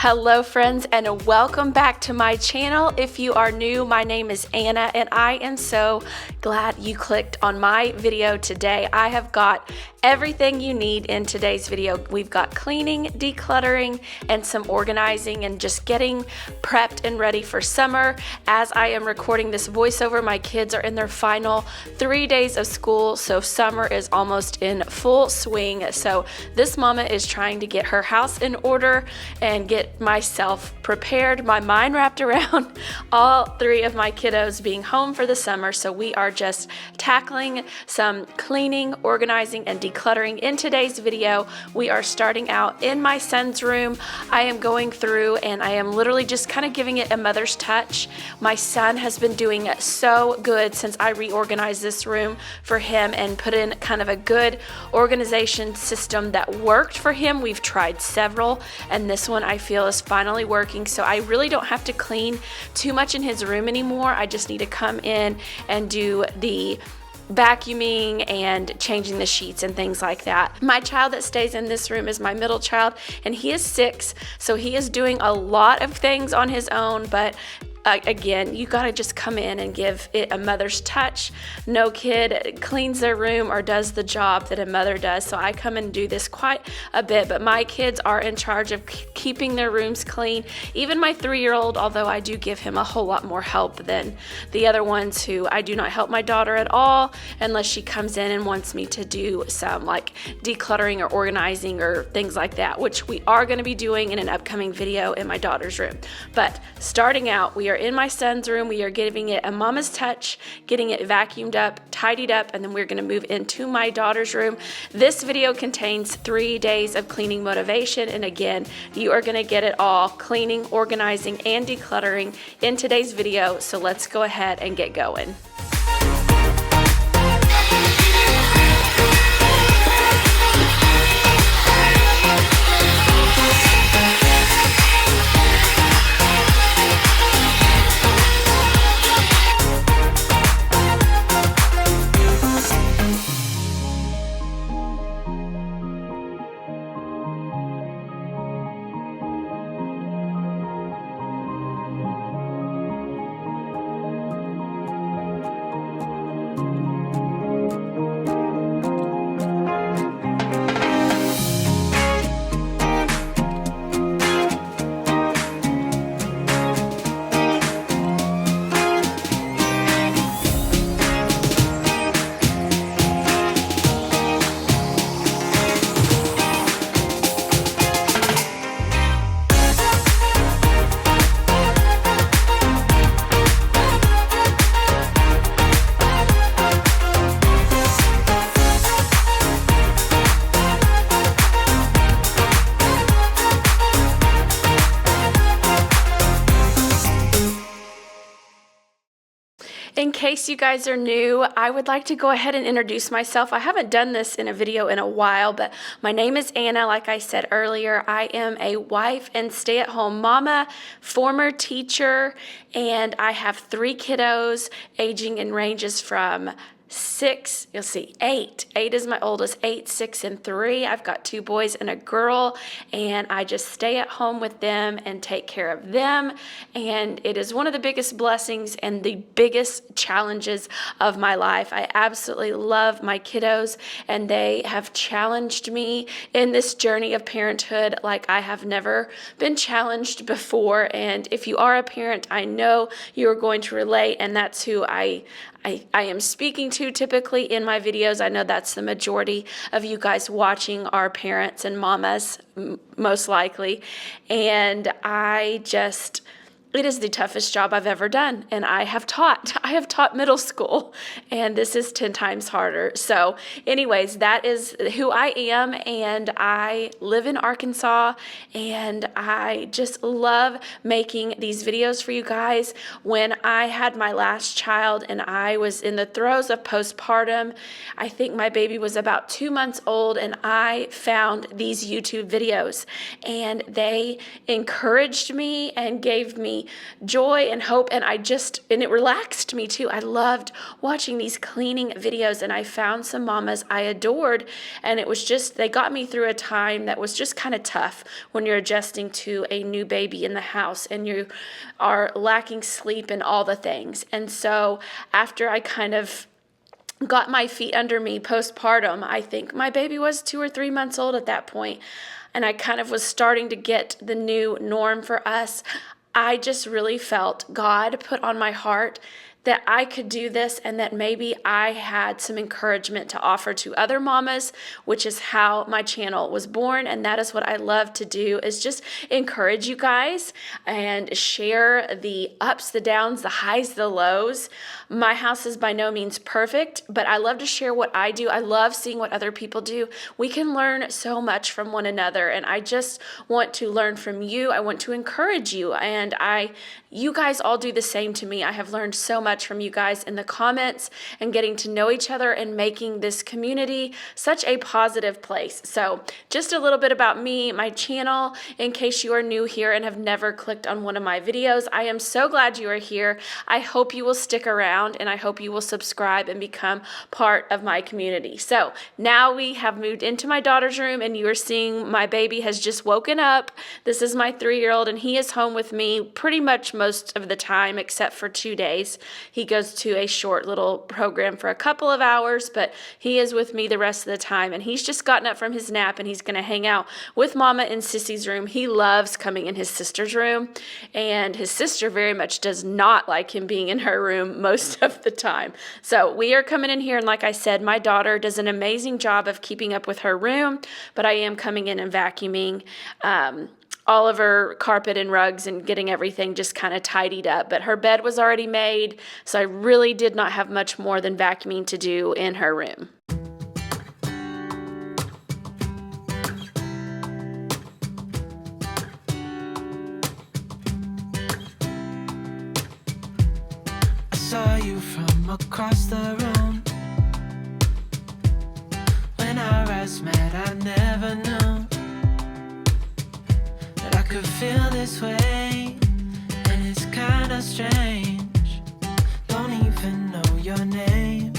Hello friends, and welcome back to my channel. If you are new, my name is Anna and I am so glad you clicked on my video today. I have got everything you need in today's video. We've got cleaning, decluttering, and some organizing and just getting prepped and ready for summer. As I am recording this voiceover, my kids are in their final 3 days of school, so summer is almost in full swing. So this mama is trying to get her house in order and get myself prepared, my mind wrapped around all three of my kiddos being home for the summer. So we are just tackling some cleaning, organizing, and decluttering in today's video. We are starting out in my son's room. I am going through and I am literally just kind of giving it a mother's touch. My son has been doing so good since I reorganized this room for him and put in kind of a good organization system that worked for him. We've tried several, and this one I feel is finally working. So I really don't have to clean too much in his room anymore. I just need to come in and do the vacuuming and changing the sheets and things like that. My child that stays in this room is my middle child, and he is 6, so he is doing a lot of things on his own, but again, you got to just come in and give it a mother's touch. No kid cleans their room or does the job that a mother does. So I come and do this quite a bit, but my kids are in charge of keeping their rooms clean. Even my 3-year-old, although I do give him a whole lot more help than the other ones, who I do not help my daughter at all unless she comes in and wants me to do some like decluttering or organizing or things like that, which we are going to be doing in an upcoming video in my daughter's room. But starting out, we are in my son's room. We are giving it a mama's touch, getting it vacuumed up, tidied up, and then we're going to move into my daughter's room. This video contains 3 days of cleaning motivation, and again, you are going to get it all: cleaning, organizing, and decluttering in today's video. So let's go ahead and get going. In case you guys are new, I would like to go ahead and introduce myself. I haven't done this in a video in a while, but my name is Anna. Like I said earlier, I am a wife and stay-at-home mama, former teacher, and I have 3 kiddos aging in ranges from 6, you'll see 8 is my oldest, 8, 6, and 3. I've got 2 boys and a girl, and I just stay at home with them and take care of them. And it is one of the biggest blessings and the biggest challenges of my life. I absolutely love my kiddos, and they have challenged me in this journey of parenthood like I have never been challenged before. And if you are a parent, I know you're going to relate, and that's who I am speaking to typically in my videos. I know that's the majority of you guys watching are parents and mamas, most likely. And it is the toughest job I've ever done, and I have taught middle school, and this is 10 times harder. So anyways, that is who I am, and I live in Arkansas, and I just love making these videos for you guys. When I had my last child and I was in the throes of postpartum, I think my baby was about 2 months old, and I found these YouTube videos, and they encouraged me and gave me me joy and hope, and it relaxed me too. I loved watching these cleaning videos, and I found some mamas I adored, and it was just, they got me through a time that was just kind of tough when you're adjusting to a new baby in the house and you are lacking sleep and all the things. And so after I kind of got my feet under me postpartum, I think my baby was 2 or 3 months old at that point, and I kind of was starting to get the new norm for us. I just really felt God put on my heart that I could do this, and that maybe I had some encouragement to offer to other mamas, which is how my channel was born. And that is what I love to do, is just encourage you guys and share the ups, the downs, the highs, the lows. My house is by no means perfect, but I love to share what I do. I love seeing what other people do. We can learn so much from one another, and I just want to learn from you. I want to encourage you, and you guys all do the same to me. I have learned so much from you guys in the comments and getting to know each other and making this community such a positive place. So just a little bit about me, my channel, in case you are new here and have never clicked on one of my videos. I am so glad you are here. I hope you will stick around, and I hope you will subscribe and become part of my community. So now we have moved into my daughter's room, and you are seeing my baby has just woken up. This is my 3-year-old, and he is home with me pretty much most of the time except for 2 days. He goes to a short little program for a couple of hours, but he is with me the rest of the time, and he's just gotten up from his nap, and he's going to hang out with Mama in Sissy's room. He loves coming in his sister's room, and his sister very much does not like him being in her room most of the time. So we are coming in here, and like I said, my daughter does an amazing job of keeping up with her room, but I am coming in and vacuuming all of her carpet and rugs and getting everything just kind of tidied up. But her bed was already made, so I really did not have much more than vacuuming to do in her room. I saw you from across the room. When our eyes met, I never knew that I could feel this way, and it's kinda strange. Don't even know your name.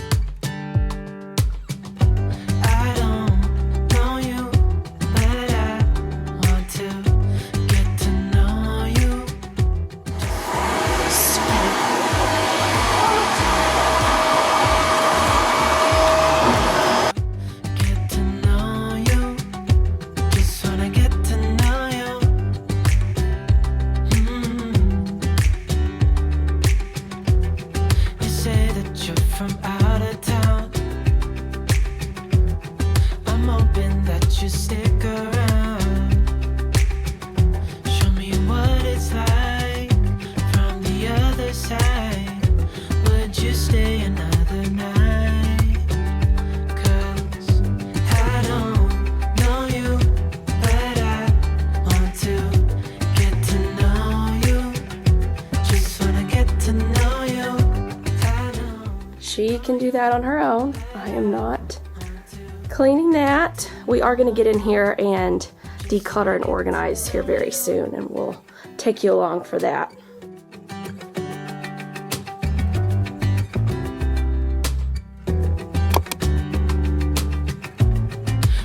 I don't know you, but I want to get to know you. Get to know you. Just wanna get to know you. You say that you're from out of town. I'm hoping that you stick around. Show me what it's like from the other side. Would you stay another night? 'Cause I don't know you, but I want to get to know you. Just wanna get to know you. I know. She can do that on her own. I am not cleaning that. We are going to get in here and declutter and organize here very soon, and we'll take you along for that.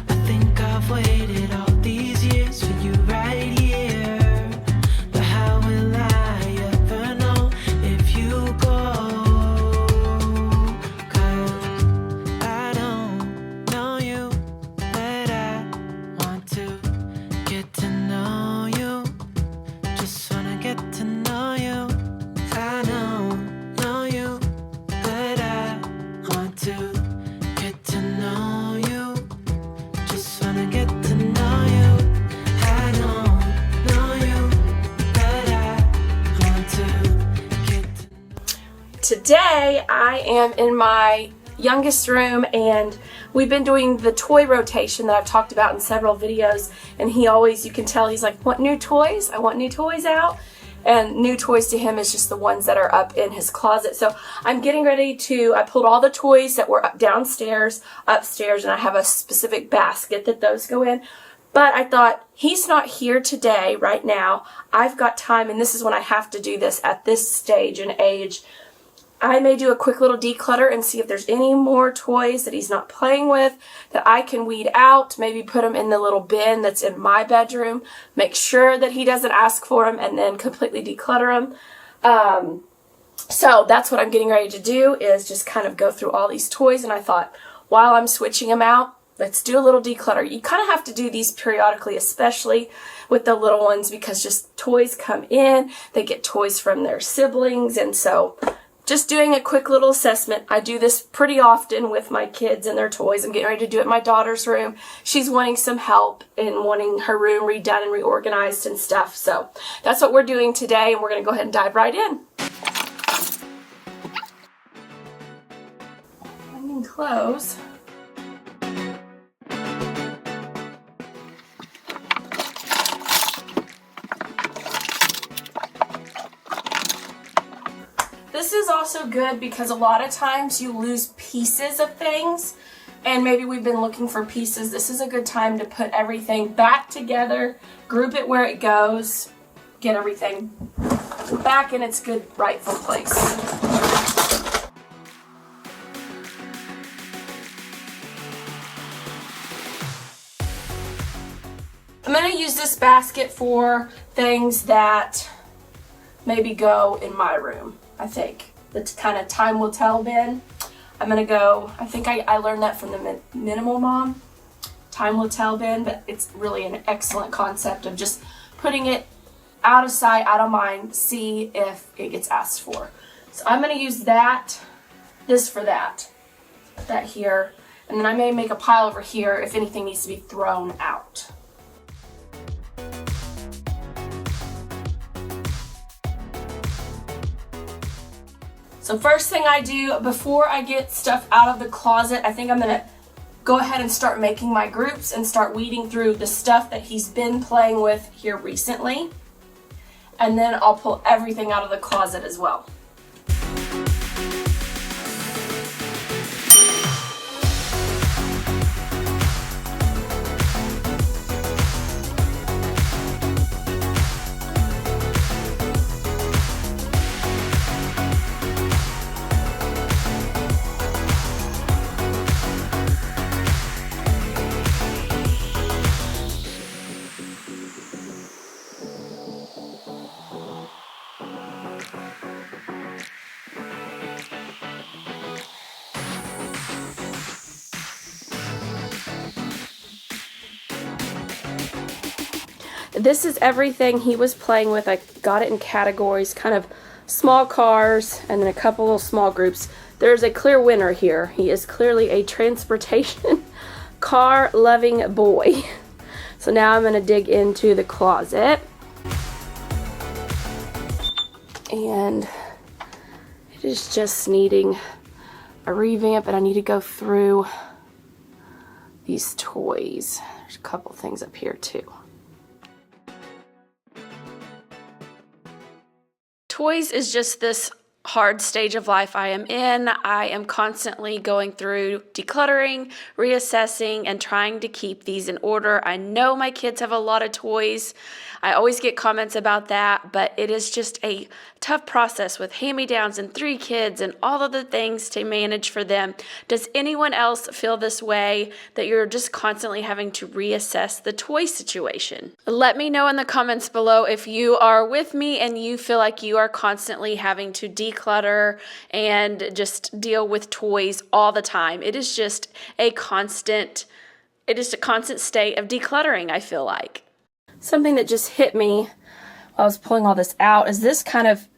I think I've waited all these years for you right here. But how will I ever know if you go? 'Cause I don't know you, but I want to get to know you. Just wanna get to know you. I don't know you, but I want to get to know you. Just wanna get to know you. I don't know you, but I want to get to. Today I am in my youngest room, and we've been doing the toy rotation that I've talked about in several videos, and he always, you can tell he's like, want new toys? I want new toys out. And new toys to him is just the ones that are up in his closet. So I'm getting ready to, I pulled all the toys that were up downstairs, upstairs, and I have a specific basket that those go in. But I thought, he's not here today, right now. I've got time, and this is when I have to do this at this stage and age. I may do a quick little declutter and see if there's any more toys that he's not playing with that I can weed out, maybe put them in the little bin that's in my bedroom, make sure that he doesn't ask for them, and then completely declutter them. So that's what I'm getting ready to do, is just kind of go through all these toys. And I thought, while I'm switching them out, let's do a little declutter. You kind of have to do these periodically, especially with the little ones, because just toys come in, they get toys from their siblings, and so just doing a quick little assessment. I do this pretty often with my kids and their toys. I'm getting ready to do it in my daughter's room. She's wanting some help and wanting her room redone and reorganized and stuff. So that's what we're doing today, and we're going to go ahead and dive right in. Hanging clothes. This is also good because a lot of times you lose pieces of things, and maybe we've been looking for pieces. This is a good time to put everything back together, group it where it goes, get everything back in its good rightful place. I'm going to use this basket for things that maybe go in my room. I think that's kind of time will tell bin. I'm gonna go, I think I learned that from the Minimal Mom, time will tell bin, but it's really an excellent concept of just putting it out of sight, out of mind, see if it gets asked for. So I'm gonna use this for that here, and then I may make a pile over here if anything needs to be thrown out. So first thing I do before I get stuff out of the closet, I think I'm going to go ahead and start making my groups and start weeding through the stuff that he's been playing with here recently. And then I'll pull everything out of the closet as well. This is everything he was playing with. I got it in categories, kind of small cars and then a couple little small groups. There's a clear winner here. He is clearly a transportation car loving boy. So now I'm going to dig into the closet. And it is just needing a revamp, and I need to go through these toys. There's a couple things up here too. Toys is just this hard stage of life I am in. I am constantly going through decluttering, reassessing, and trying to keep these in order. I know my kids have a lot of toys. I always get comments about that, but it is just a tough process with hand-me-downs and 3 kids and all of the things to manage for them. Does anyone else feel this way, that you're just constantly having to reassess the toy situation? Let me know in the comments below if you are with me and you feel like you are constantly having to declutter and just deal with toys all the time. It is just a constant state of decluttering, I feel like. Something that just hit me while I was pulling all this out is this kind of,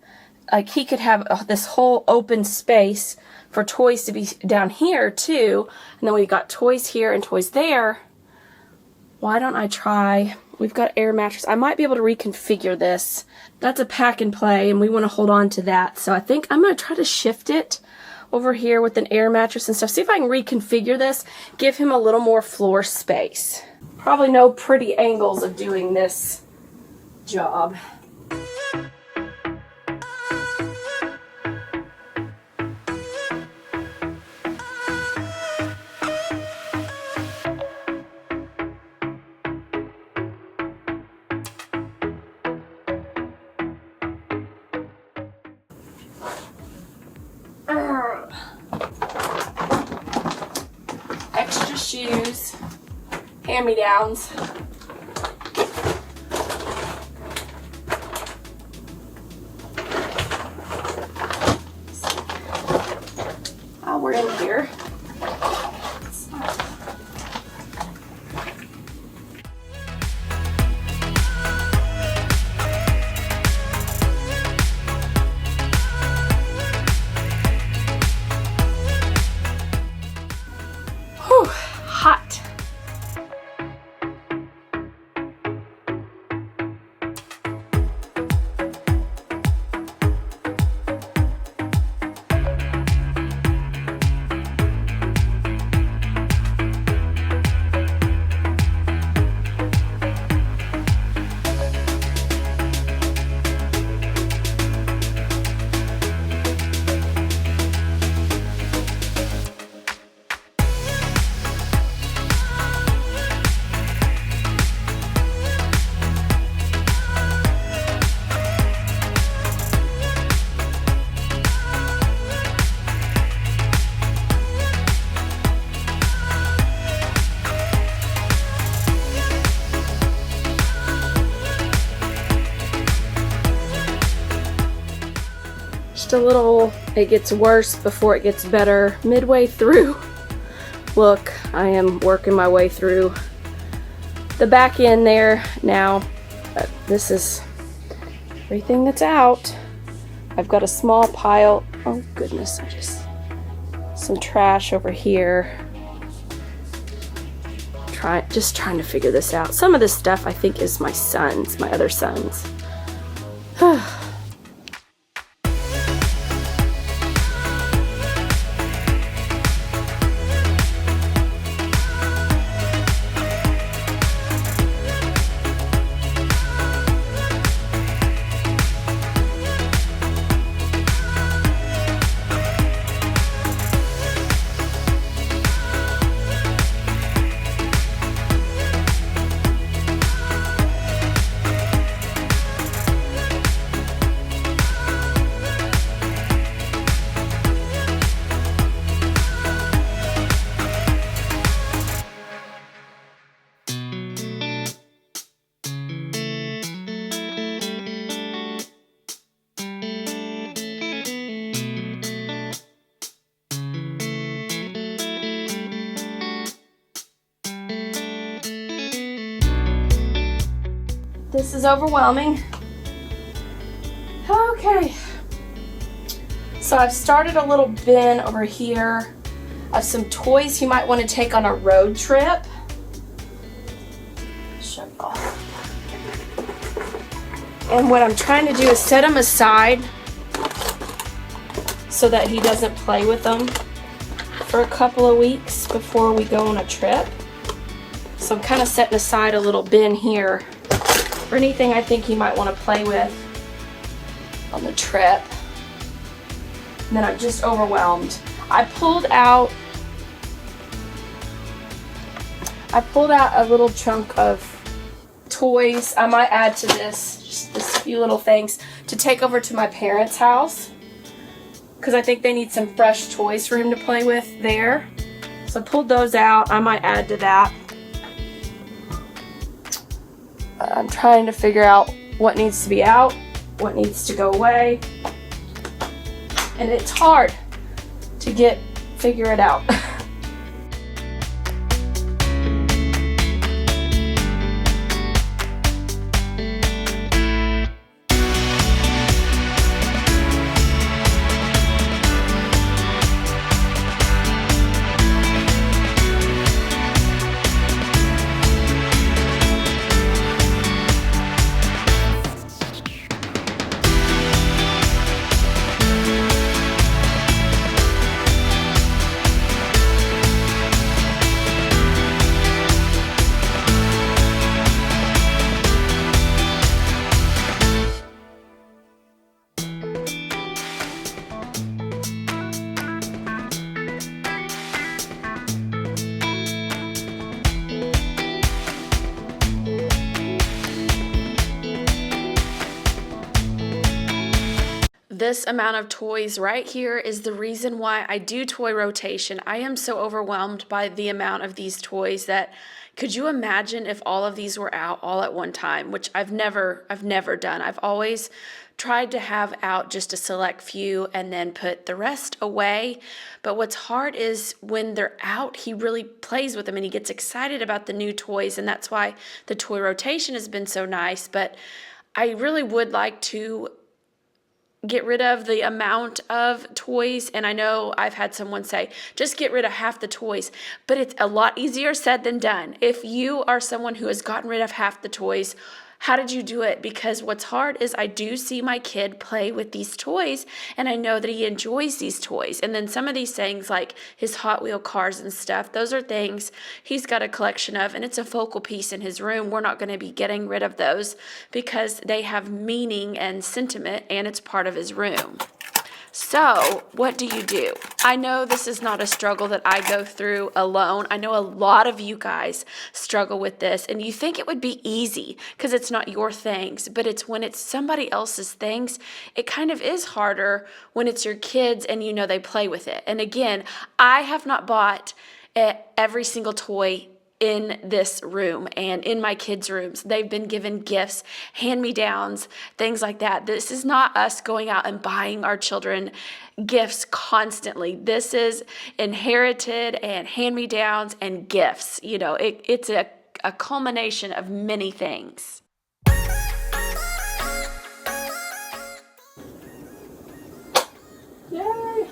like, he could have this whole open space for toys to be down here too, and then we've got toys here and toys there. Why don't I try, we've got air mattress. I might be able to reconfigure this. That's a pack and play, and we want to hold on to that. So I think I'm going to try to shift it over here with an air mattress and stuff. See if I can reconfigure this, give him a little more floor space. Probably no pretty angles of doing this job. shoes, hand-me-downs. While we're in here, whew, hot. Just a little, it gets worse before it gets better. Midway through, look, I am working my way through the back end there now. This is everything that's out. I've got a small pile, oh goodness, some trash over here. Just trying to figure this out. Some of this stuff I think is my other son's. This is overwhelming. Okay. So I've started a little bin over here of some toys you might want to take on a road trip. Show y'all. And what I'm trying to do is set them aside so that he doesn't play with them for a couple of weeks before we go on a trip. So I'm kind of setting aside a little bin here for anything I think he might want to play with on the trip. And then I'm just overwhelmed. I pulled out a little chunk of toys. I might add to this, just this few little things to take over to my parents' house, because I think they need some fresh toys for him to play with there. So I pulled those out. I might add to that. I'm trying to figure out what needs to be out, what needs to go away. And it's hard to figure it out. This amount of toys right here is the reason why I do toy rotation. I am so overwhelmed by the amount of these toys that, could you imagine if all of these were out all at one time, which I've never done. I've always tried to have out just a select few and then put the rest away. But what's hard is when they're out, he really plays with them and he gets excited about the new toys, and that's why the toy rotation has been so nice. But I really would like to get rid of the amount of toys, and I know I've had someone say, just get rid of half the toys, but it's a lot easier said than done. If you are someone who has gotten rid of half the toys, how did you do it? Because what's hard is I do see my kid play with these toys, and I know that he enjoys these toys. And then some of these things, like his Hot Wheel cars and stuff, those are things he's got a collection of, and it's a focal piece in his room. We're not going to be getting rid of those because they have meaning and sentiment, and it's part of his room. So what do you do? I know this is not a struggle that I go through alone. I know a lot of you guys struggle with this, and you think it would be easy because it's not your things, but it's when it's somebody else's things, it kind of is harder when it's your kids and you know they play with it. And again, I have not bought every single toy in this room and in my kids' rooms. They've been given gifts, hand-me-downs, things like that. This is not us going out and buying our children gifts constantly. This is inherited and hand-me-downs and gifts. You know, it's a culmination of many things. Yay!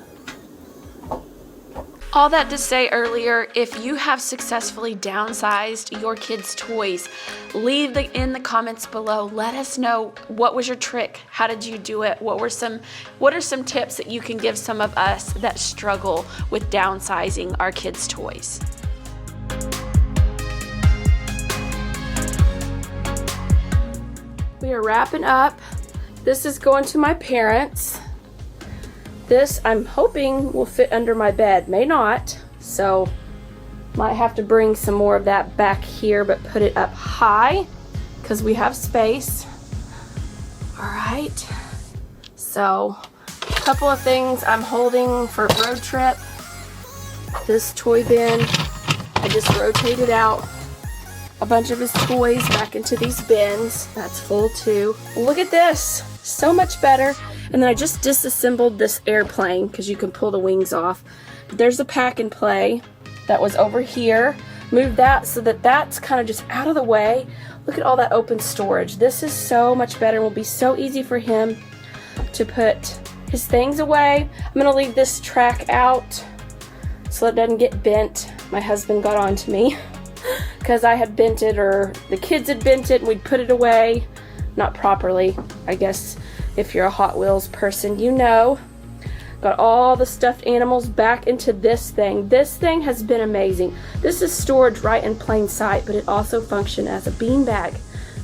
All that to say earlier, if you have successfully downsized your kids' toys, leave in the comments below. Let us know, what was your trick? How did you do it? What are some tips that you can give some of us that struggle with downsizing our kids' toys? We are wrapping up. This is going to my parents. This, I'm hoping, will fit under my bed. May not, so might have to bring some more of that back here, but put it up high because we have space. All right, so a couple of things I'm holding for road trip. This toy bin, I just rotated out a bunch of his toys back into these bins. That's full too. Look at this, so much better. And then I just disassembled this airplane because you can pull the wings off. But there's a pack and play that was over here. Moved that so that that's kind of just out of the way. Look at all that open storage. This is so much better and will be so easy for him to put his things away. I'm going to leave this track out so it doesn't get bent. My husband got on to me because I had bent it, or the kids had bent it, and we'd put it away not properly, I guess. If you're a Hot Wheels person, you know. Got all the stuffed animals back into this thing. This thing has been amazing. This is storage right in plain sight, but it also functions as a bean bag.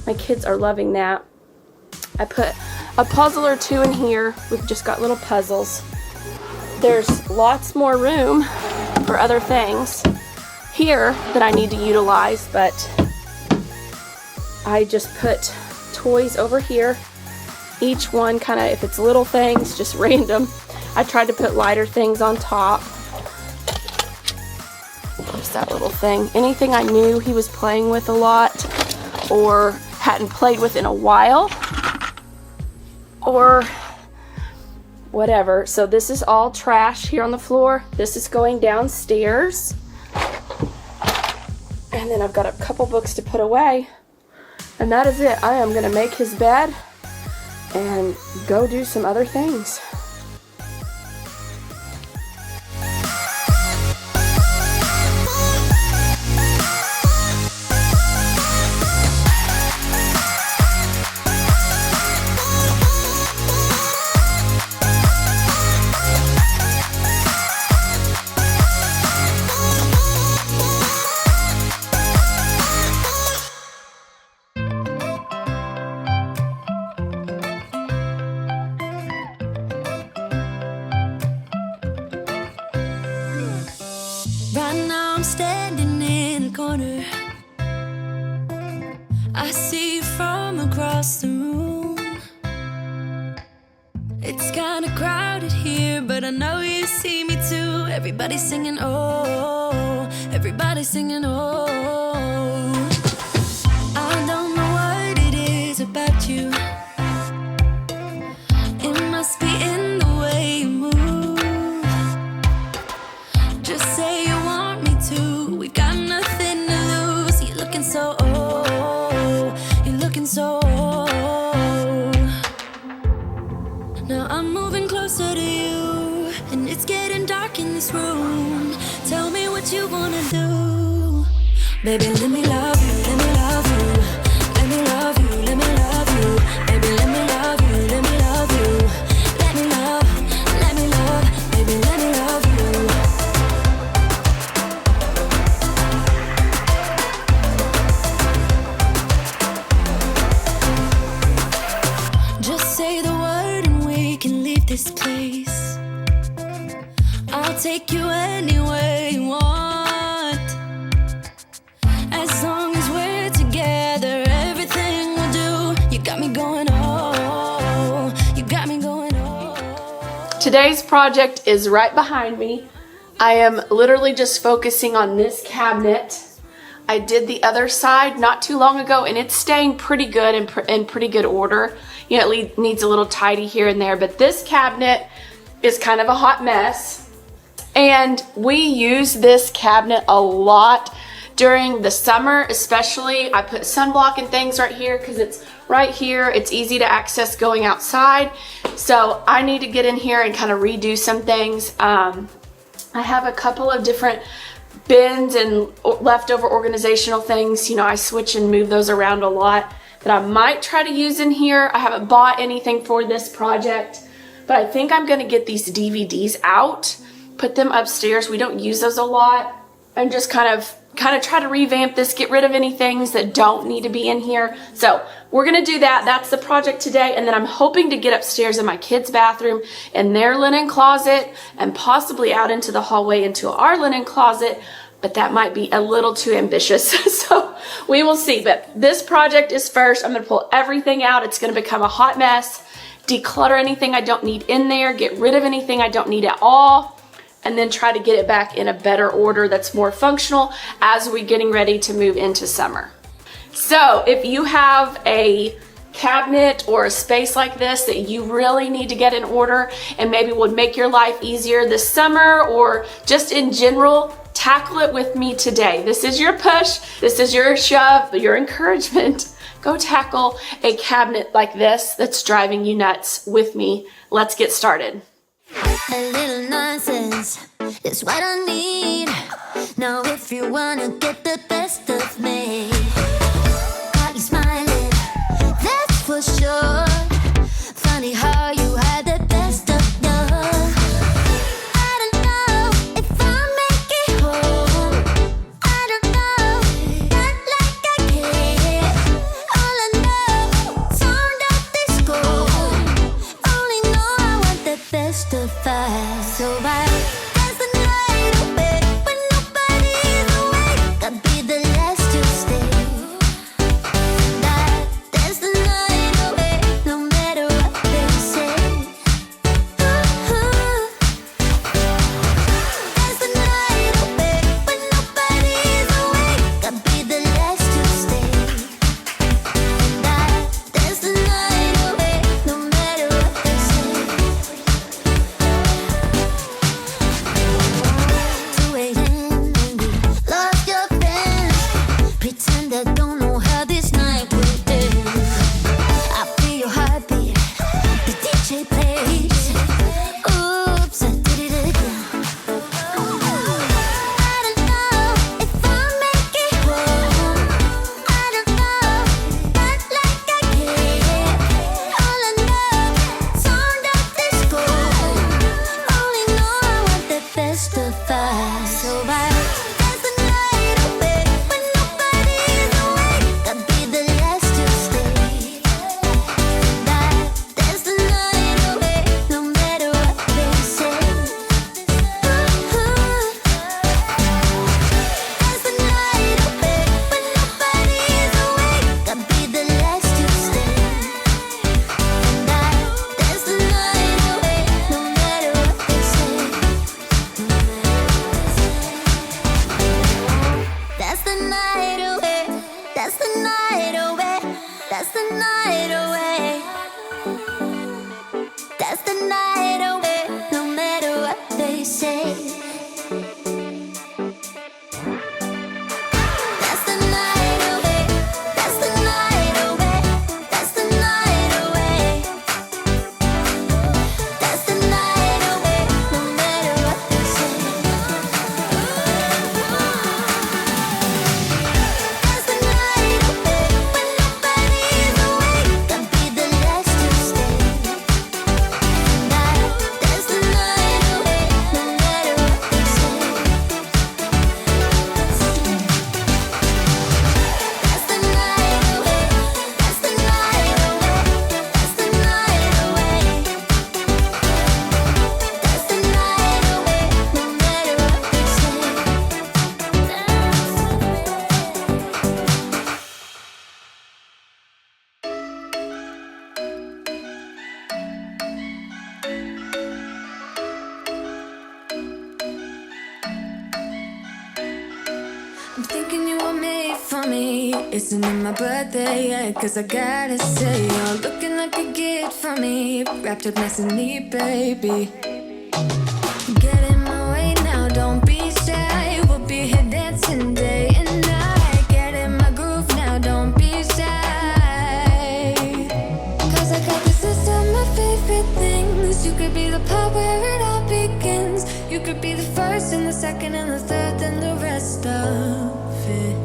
My kids are loving that. I put a puzzle or two in here. We've just got little puzzles. There's lots more room for other things here that I need to utilize, but I just put toys over here. Each one kind of, if it's little things, just random. I tried to put lighter things on top. What's that little thing? Anything I knew he was playing with a lot or hadn't played with in a while or whatever. So this is all trash here on the floor. This is going downstairs. And then I've got a couple books to put away. And that is it. I am going to make his bed and go do some other things. Right now I'm standing in the corner. I see you from across the room. It's kinda but I know you see me too. Everybody's singing, oh, everybody's singing, oh. I don't know what it is about you. It must be in the way you move. Just say you want me to. We got nothing to lose. You're looking so old. You're looking so old. Now I'm moving closer to you, and it's getting dark in this room. Tell me what you wanna do. Baby, let me love you, let me love you. Let me love you, let me love you. Baby, let me love you, let me love you. Let me love, baby, let me love you. Just say the word and we can leave this place. I'll take you anywhere you want. As long as we're together, everything we'll do. You got me going, oh, you got me going, oh. Today's project is right behind me. I am literally just focusing on this cabinet. I did the other side not too long ago, and it's staying pretty good and in pretty good order. You know, it needs a little tidy here and there, but this cabinet is kind of a hot mess. And we use this cabinet a lot during the summer, especially. I put sunblock and things right here because it's right here. It's easy to access going outside. So I need to get in here and kind of redo some things. I have a couple of different bins and leftover organizational things. You know, I switch and move those around a lot that I might try to use in here. I haven't bought anything for this project, but I think I'm gonna get these DVDs out, put them upstairs. We don't use those a lot, and just kind of try to revamp this, get rid of any things that don't need to be in here. So we're gonna do that. That's the project today. And then I'm hoping to get upstairs in my kids' bathroom and their linen closet, and possibly out into the hallway into our linen closet, but that might be a little too ambitious. So we will see. But this project is first. I'm gonna pull everything out. It's gonna become a hot mess, declutter anything I don't need in there, get rid of anything I don't need at all, and then try to get it back in a better order that's more functional as we're getting ready to move into summer. So if you have a cabinet or a space like this that you really need to get in order and maybe would make your life easier this summer, or just in general, tackle it with me today. This is your push, this is your shove, your encouragement. Go tackle a cabinet like this that's driving you nuts with me. Let's get started. A little nonsense is what I need. Now if you wanna get the best of me, got you smiling, that's for sure. Funny how you had the best of you. I don't know if I'll make it home. I don't know, not like I care. All I know, sound of disco. Only know I want the best of us. So I dance the night away when nobody's awake. I'll be the last to stay. Dance the night away, no matter what they say. Dance the night away when nobody's awake. I'll be the last to stay. Dance the night away, no matter what they say. 2 a.m. and we lost your friends. Pretend I don't know how this night will end. I feel your heartbeat, the DJ plays. Oops, I did it again. I don't know if I'll make it home. I don't know, not like I care. All I know, sound of disco. Only know I want the best of us. So I dance the night away when nobody's awake. I'll be the last to stay. Dance the night away, no matter what they say. Dance the night away when nobody's awake. I'll be the last to stay. Dance the night away, no matter what they say. night away. That's the night away, no matter what they say. That's the night away. That's the night away. That's the night away. That's the night away, no matter what they say. That's the night away, when nobody's awake. I'll be the last to stay. That's the night away, no matter what they say. That's the night away. That's the night away. That's the night away. That's the night away, no matter what they say. I'm thinking you were made for me. Isn't it my birthday yet? 'Cause I gotta say, you're looking like a gift for me. Wrapped up nice and neat, baby. Get in my way now, don't be shy. We'll be here dancing day and night. Get in my groove now, don't be shy. 'Cause I got this list of my favorite things. You could be the part where it all begins. You could be the first and the second and the third and the rest of it.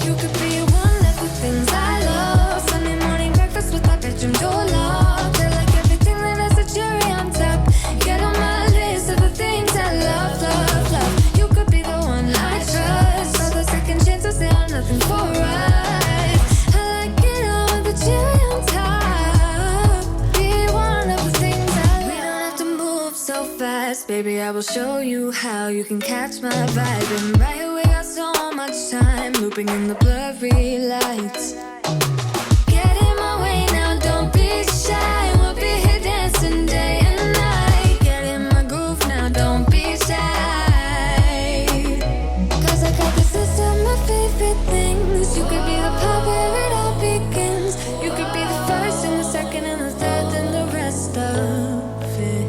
You could be one of the things I love. Sunday morning breakfast with my bedroom door locked. I like everything that has a cherry on top. Get on my list of the things I love, love, love. You could be the one I trust. All the second chances, they are nothing for us. I like it all with the cherry on top. Be one of the things I love. We don't have to move so fast, baby. I will show you how you can catch my vibe. And right here we got so much time, looping in the blurry lights. Get in my way now, don't be shy. We'll be here dancing day and night. Get in my groove now, don't be shy. 'Cause I got this list of my favorite things. You could be the part where it all begins. You could be the first and the second and the third and the rest of it.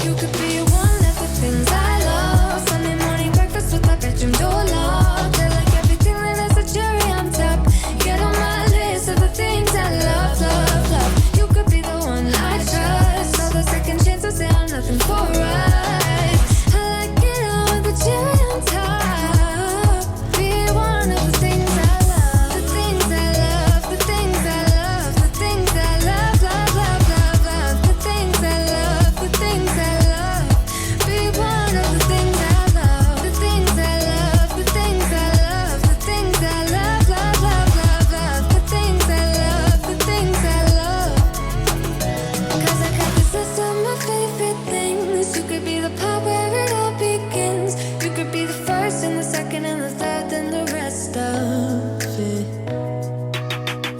You could be one of the things I love. Sunday morning breakfast with my bedroom door locked. I like everything that has a cherry on top. Get on my list of the things I love, love, love. You could be the one I trust. All the second chances, they are nothing for us. I like it all with the cherry on top. Be one of the things I love. The things I love, the things I love, the things I love, love, love, love, love. The things I love, the things I love. Be one of the things I love. The things I love, the things I love, the things I love, love, love, love, love. The things I love, the things I love. 'Cause I got this list of my favorite things. You could be the part where it all begins. You could be the first and the second and the third and the rest of it.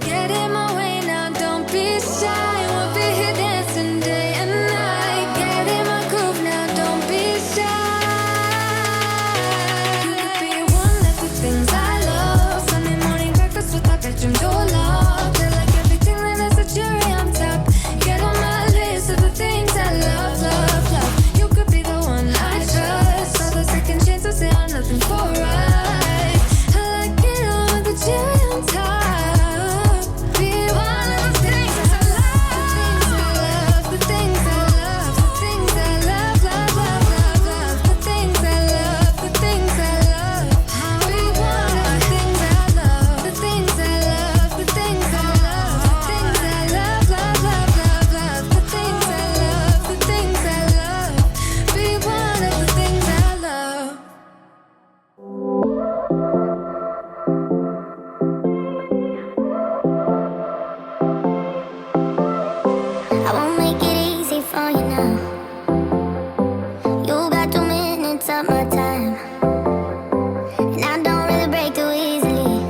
Get in my way now, don't be shy. We'll be here dancing day and night. Get in my groove now, don't be shy. You could be one of the things I love. Sunday morning breakfast with my bedroom door locked. I like everything that has a cherry on top. Get on my list of the things I love, love, love. You could be the one I trust. All the second chances, they are nothing for us. I like it all with the cherry on top. Be one of the things I love. The things I love, the things I love, the things I love, love, love, love, love. The things I love, the things I love. Be one of the things I love. The things I love, the things I love, the things I love, love, love, love, love. The things I love, the things I love. Be one of the things I love. I won't make it easy for you now. You got 2 minutes of my time, and I don't really break too easily,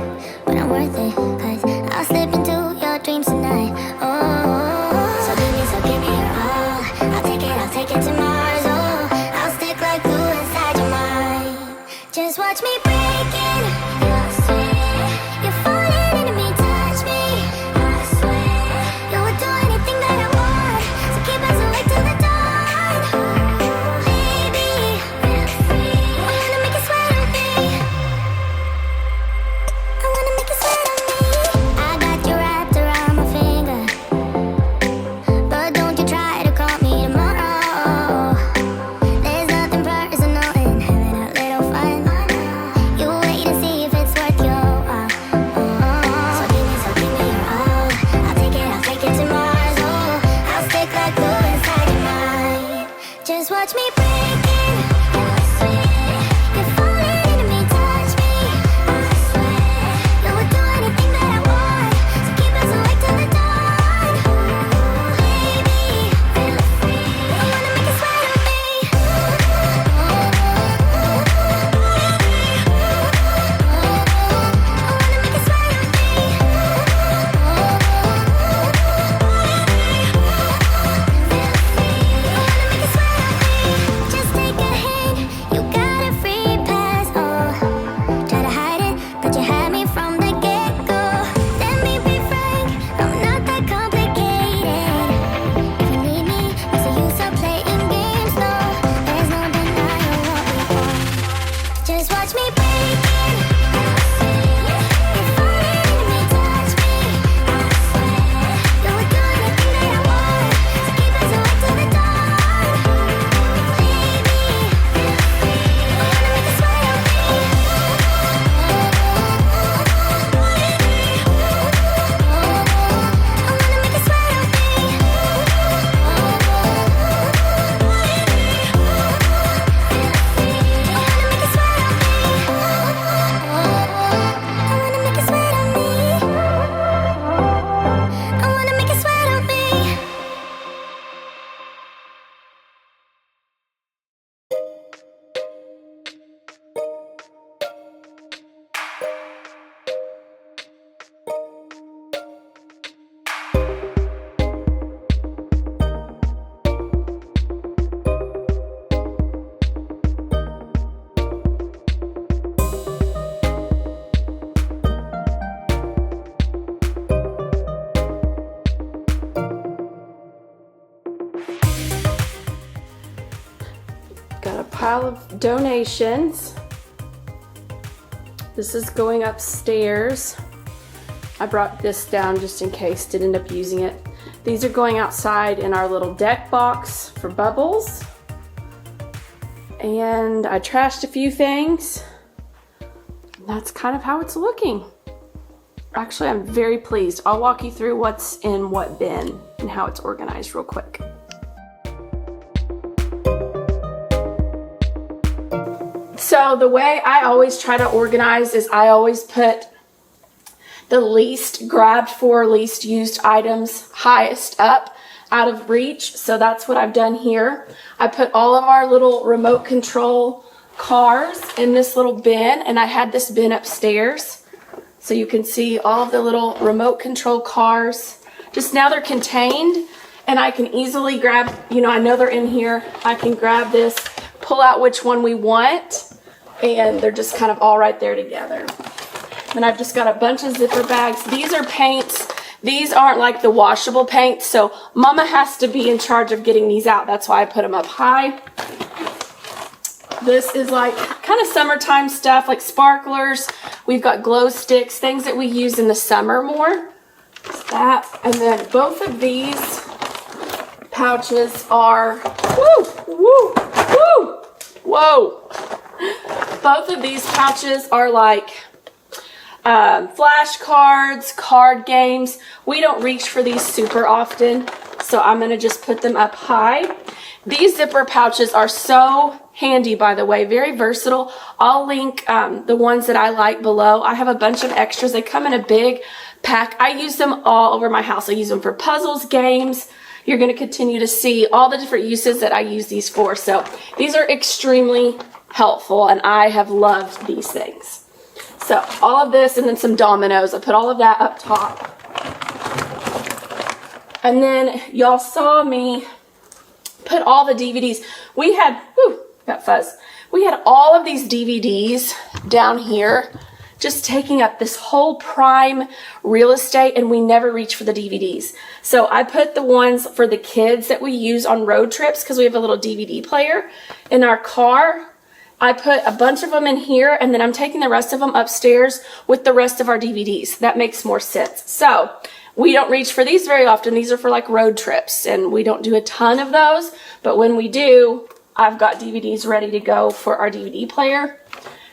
but I'm worth it, 'cause I'll slip into your dreams tonight. Oh, so give me your all. I'll take it to Mars. Oh, I'll stick like glue inside your mind. Just watch me break it. You're sweet. You're falling into me, touch me. pile of donations. This is going upstairs. I brought this down just in case, didn't end up using it. These are going outside in our little deck box for bubbles. And I trashed a few things. That's kind of how it's looking. Actually, I'm very pleased. I'll walk you through what's in what bin and how it's organized real quick. So the way I always try to organize is I always put the least grabbed for, least used items highest up out of reach. So that's what I've done here. I put all of our little remote control cars in this little bin, and I had this bin upstairs. So you can see all of the little remote control cars. Just now they're contained, and I can easily grab, you know, I know they're in here. I can grab this, pull out which one we want, and they're just kind of all right there together. And I've just got a bunch of zipper bags. These are paints. These aren't like the washable paints, so Mama has to be in charge of getting these out. That's why I put them up high. This is like kind of summertime stuff, like sparklers. We've got glow sticks, things that we use in the summer more. That, and then both of these pouches are, whoa. Both of these pouches are like flashcards, card games. We don't reach for these super often, so I'm going to just put them up high. These zipper pouches are so handy, by the way, very versatile. I'll link the ones that I like below. I have a bunch of extras. They come in a big pack. I use them all over my house. I use them for puzzles, games. You're going to continue to see all the different uses that I use these for. So these are extremely helpful, and I have loved these things. So all of this, and then some dominoes. I put all of that up top. And then y'all saw me put all the DVDs. We had, got fuzz. We had all of these DVDs down here just taking up this whole prime real estate, and we never reach for the DVDs. So I put the ones for the kids that we use on road trips because we have a little DVD player in our car. I put a bunch of them in here, and then I'm taking the rest of them upstairs with the rest of our DVDs. That makes more sense. So we don't reach for these very often. These are for like road trips, and we don't do a ton of those. But when we do, I've got DVDs ready to go for our DVD player.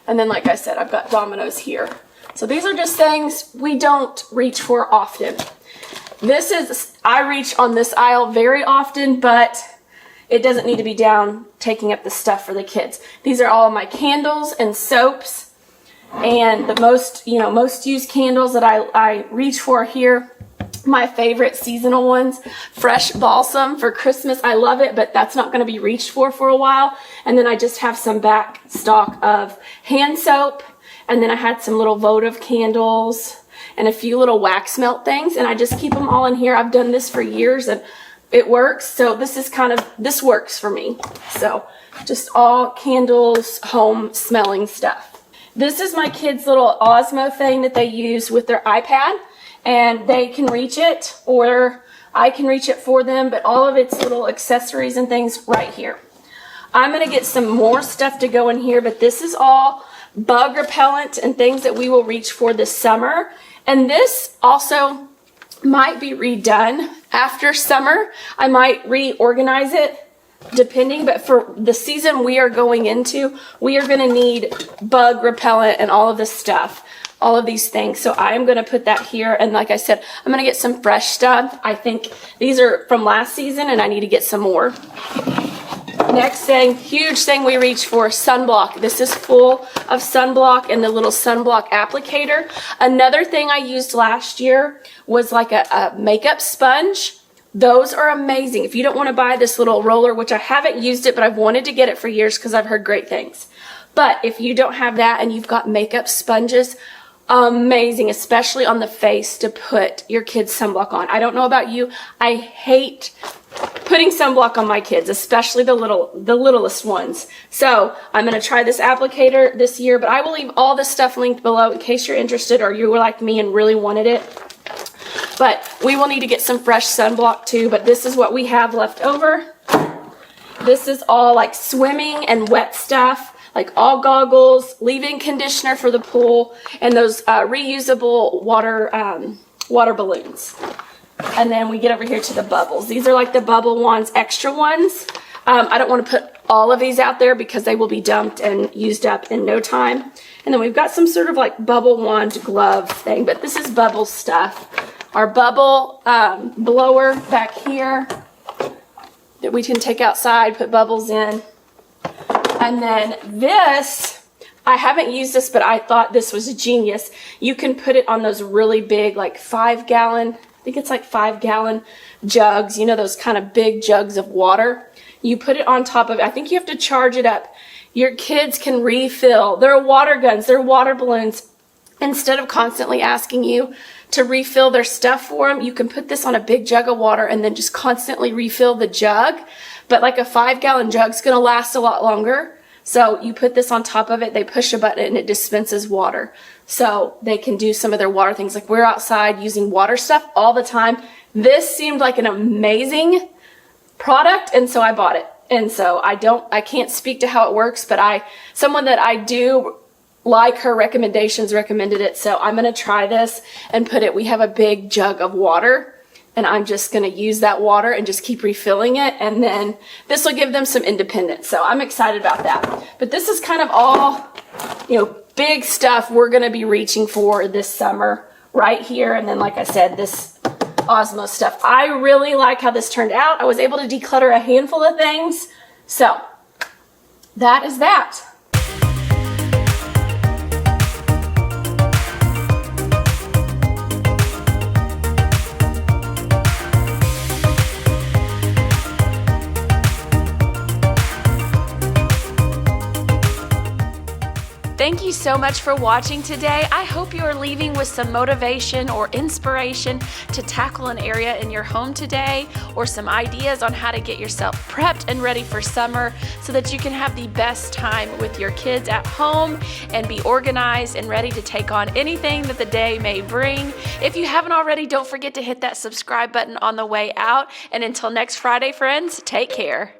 And then, like I said, I've got dominoes here. So these are just things we don't reach for often. This is, I reach on this aisle very often, but it doesn't need to be down taking up the stuff for the kids. These are all my candles and soaps, and the most used candles that I reach for here. My favorite seasonal ones, fresh balsam for Christmas. I love it, but that's not going to be reached for a while. And then I just have some back stock of hand soap, and then I had some little votive candles and a few little wax melt things, and I just keep them all in here. I've done this for years, and it works. So this works for me. So just all candles, home smelling stuff. This is my kids' little Osmo thing that they use with their iPad, and they can reach it, or I can reach it for them, but all of its little accessories and things right here. I'm going to get some more stuff to go in here, but this is all bug repellent and things that we will reach for this summer. And this also might be redone after summer. I might reorganize it depending, but for the season we are going into, we are going to need bug repellent and all of this stuff, all of these things. So I am going to put that here, and like I said, I'm going to get some fresh stuff. I think these are from last season, and I need to get some more. Next thing, huge thing we reach for, sunblock. This is full of sunblock and the little sunblock applicator. Another thing I used last year was like a makeup sponge. Those are amazing. If you don't want to buy this little roller, which I haven't used it, but I've wanted to get it for years because I've heard great things. But if you don't have that and you've got makeup sponges, amazing, especially on the face to put your kids' sunblock on. I don't know about you, I hate putting sunblock on my kids, especially the littlest ones. So I'm going to try this applicator this year, but I will leave all this stuff linked below in case you're interested or you were like me and really wanted it. But we will need to get some fresh sunblock too, but this is what we have left over. This is all like swimming and wet stuff, like all goggles, leave-in conditioner for the pool, and those reusable water balloons. And then we get over here to the bubbles. These are like the bubble wands, extra ones. I don't want to put all of these out there because they will be dumped and used up in no time. And then we've got some sort of like bubble wand glove thing, but this is bubble stuff. Our bubble blower back here that we can take outside, put bubbles in. And then this, I haven't used this, but I thought this was genius. You can put it on those really big, like 5-gallon, I think it's like 5-gallon jugs, you know, those kind of big jugs of water. You put it on top of it. I think you have to charge it up. Your kids can refill. They're water guns, they're water balloons. Instead of constantly asking you to refill their stuff for them, you can put this on a big jug of water and then just constantly refill the jug. But like a 5-gallon jug's gonna last a lot longer. So you put this on top of it, they push a button and it dispenses water. So they can do some of their water things. Like we're outside using water stuff all the time. This seemed like an amazing product, and so I bought it. And so I can't speak to how it works, but someone that I do like her recommendations recommended it. So I'm going to try this and we have a big jug of water, and I'm just going to use that water and just keep refilling it. And then this will give them some independence. So I'm excited about that. But this is kind of all, you know, big stuff we're going to be reaching for this summer right here. And then, like I said, this Osmo stuff. I really like how this turned out. I was able to declutter a handful of things. So that is that. Thank you so much for watching today. I hope you are leaving with some motivation or inspiration to tackle an area in your home today, or some ideas on how to get yourself prepped and ready for summer so that you can have the best time with your kids at home and be organized and ready to take on anything that the day may bring. If you haven't already, don't forget to hit that subscribe button on the way out. And until next Friday, friends, take care.